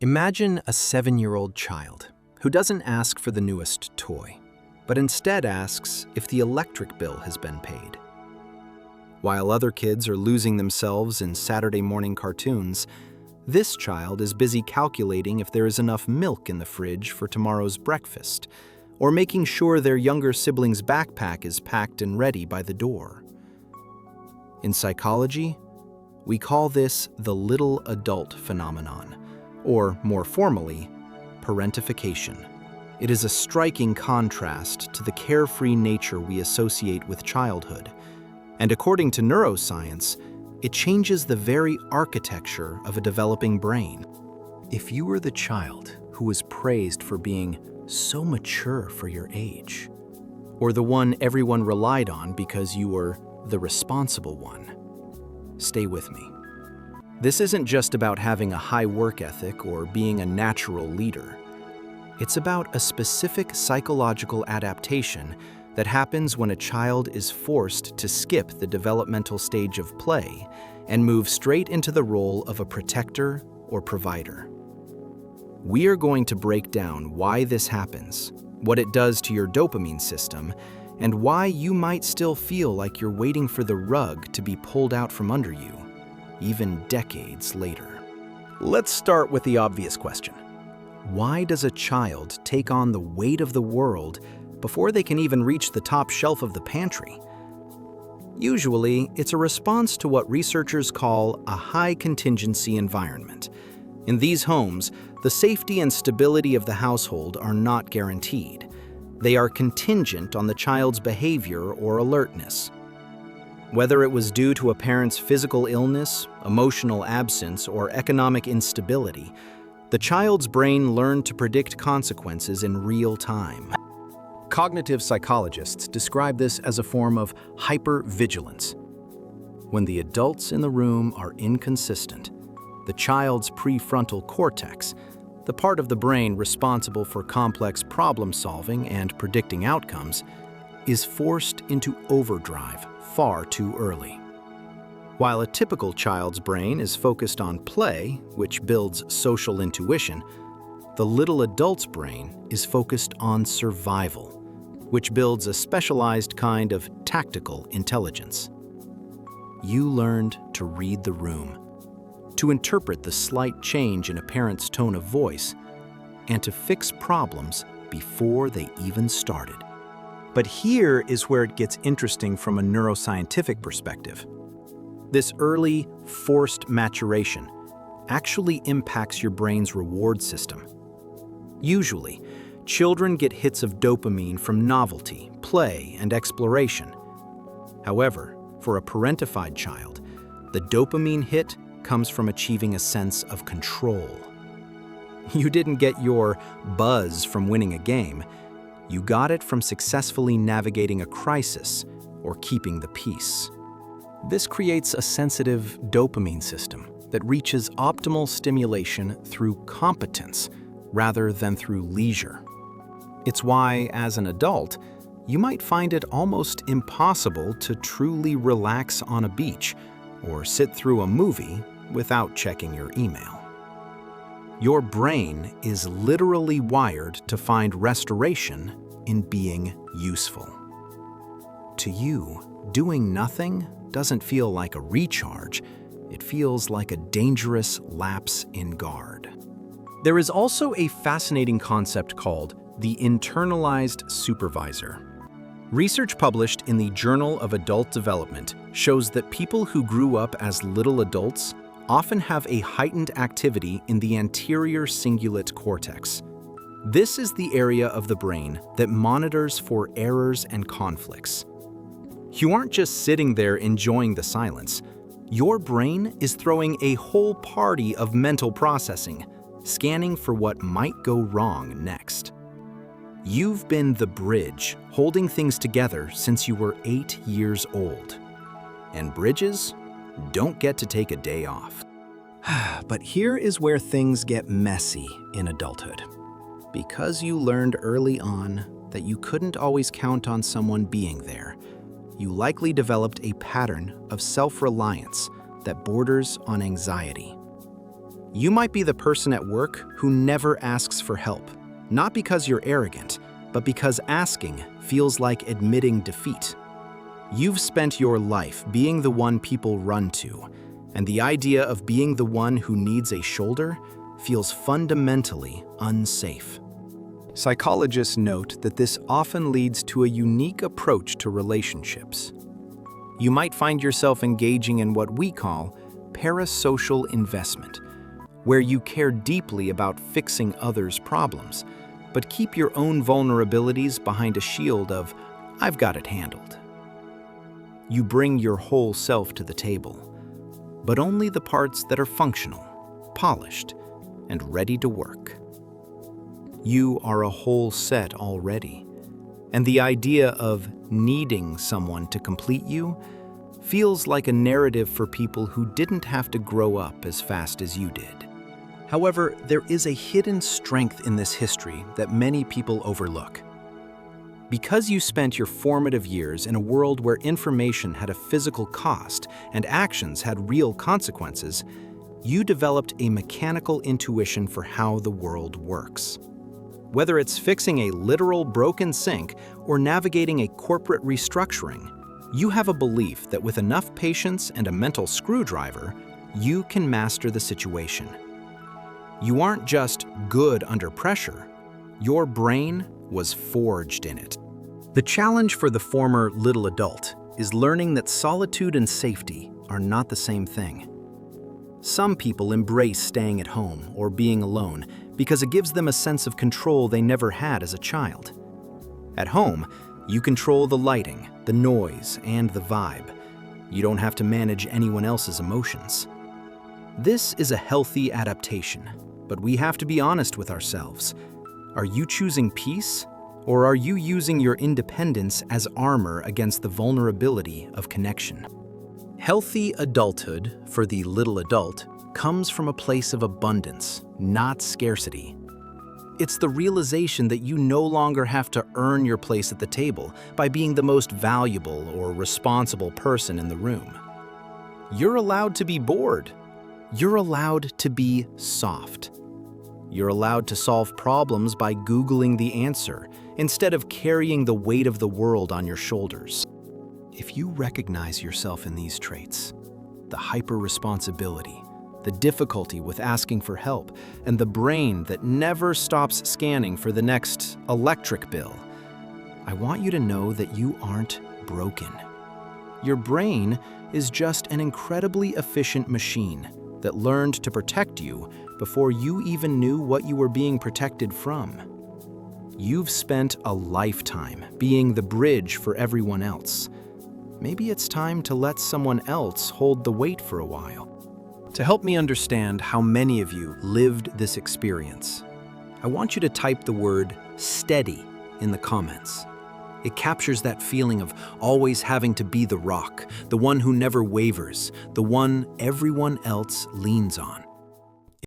Imagine a 7-year-old child who doesn't ask for the newest toy, but instead asks if the electric bill has been paid. While other kids are losing themselves in Saturday morning cartoons, this child is busy calculating if there is enough milk in the fridge for tomorrow's breakfast, or making sure their younger sibling's backpack is packed and ready by the door. In psychology, we call this the little adult phenomenon, or more formally, parentification. It is a striking contrast to the carefree nature we associate with childhood, and according to neuroscience, it changes the very architecture of a developing brain. If you were the child who was praised for being so mature for your age, or the one everyone relied on because you were the responsible one, stay with me. This isn't just about having a high work ethic or being a natural leader. It's about a specific psychological adaptation that happens when a child is forced to skip the developmental stage of play and move straight into the role of a protector or provider. We are going to break down why this happens, what it does to your dopamine system, and why you might still feel like you're waiting for the rug to be pulled out from under you, even decades later. Let's start with the obvious question. Why does a child take on the weight of the world before they can even reach the top shelf of the pantry? Usually, it's a response to what researchers call a high-contingency environment. In these homes, the safety and stability of the household are not guaranteed. They are contingent on the child's behavior or alertness. Whether it was due to a parent's physical illness, emotional absence, or economic instability, the child's brain learned to predict consequences in real time. Cognitive psychologists describe this as a form of hypervigilance. When the adults in the room are inconsistent, the child's prefrontal cortex, the part of the brain responsible for complex problem-solving and predicting outcomes, is forced into overdrive far too early. While a typical child's brain is focused on play, which builds social intuition, the little adult's brain is focused on survival, which builds a specialized kind of tactical intelligence. You learned to read the room, to interpret the slight change in a parent's tone of voice, and to fix problems before they even started. But here is where it gets interesting from a neuroscientific perspective. This early, forced maturation actually impacts your brain's reward system. Usually, children get hits of dopamine from novelty, play, and exploration. However, for a parentified child, the dopamine hit comes from achieving a sense of control. You didn't get your buzz from winning a game. You got it from successfully navigating a crisis or keeping the peace. This creates a sensitive dopamine system that reaches optimal stimulation through competence rather than through leisure. It's why, as an adult, you might find it almost impossible to truly relax on a beach or sit through a movie without checking your email. Your brain is literally wired to find restoration in being useful. To you, doing nothing doesn't feel like a recharge. It feels like a dangerous lapse in guard. There is also a fascinating concept called the internalized supervisor. Research published in the Journal of Adult Development shows that people who grew up as little adults often have a heightened activity in the anterior cingulate cortex. This is the area of the brain that monitors for errors and conflicts. You aren't just sitting there enjoying the silence. Your brain is throwing a whole party of mental processing, scanning for what might go wrong next. You've been the bridge holding things together since you were 8 years old. And bridges don't get to take a day off. But here is where things get messy in adulthood. Because you learned early on that you couldn't always count on someone being there, you likely developed a pattern of self-reliance that borders on anxiety. You might be the person at work who never asks for help, not because you're arrogant, but because asking feels like admitting defeat. You've spent your life being the one people run to, and the idea of being the one who needs a shoulder feels fundamentally unsafe. Psychologists note that this often leads to a unique approach to relationships. You might find yourself engaging in what we call parasocial investment, where you care deeply about fixing others' problems, but keep your own vulnerabilities behind a shield of, "I've got it handled." You bring your whole self to the table, but only the parts that are functional, polished, and ready to work. You are a whole set already, and the idea of needing someone to complete you feels like a narrative for people who didn't have to grow up as fast as you did. However, there is a hidden strength in this history that many people overlook. Because you spent your formative years in a world where information had a physical cost and actions had real consequences, you developed a mechanical intuition for how the world works. Whether it's fixing a literal broken sink or navigating a corporate restructuring, you have a belief that with enough patience and a mental screwdriver, you can master the situation. You aren't just good under pressure, your brain was forged in it. The challenge for the former little adult is learning that solitude and safety are not the same thing. Some people embrace staying at home or being alone because it gives them a sense of control they never had as a child. At home, you control the lighting, the noise, and the vibe. You don't have to manage anyone else's emotions. This is a healthy adaptation, but we have to be honest with ourselves. Are you choosing peace, or are you using your independence as armor against the vulnerability of connection? Healthy adulthood, for the little adult, comes from a place of abundance, not scarcity. It's the realization that you no longer have to earn your place at the table by being the most valuable or responsible person in the room. You're allowed to be bored. You're allowed to be soft. You're allowed to solve problems by Googling the answer instead of carrying the weight of the world on your shoulders. If you recognize yourself in these traits, the hyper-responsibility, the difficulty with asking for help, and the brain that never stops scanning for the next electric bill, I want you to know that you aren't broken. Your brain is just an incredibly efficient machine that learned to protect you before you even knew what you were being protected from. You've spent a lifetime being the bridge for everyone else. Maybe it's time to let someone else hold the weight for a while. To help me understand how many of you lived this experience, I want you to type the word steady in the comments. It captures that feeling of always having to be the rock, the one who never wavers, the one everyone else leans on.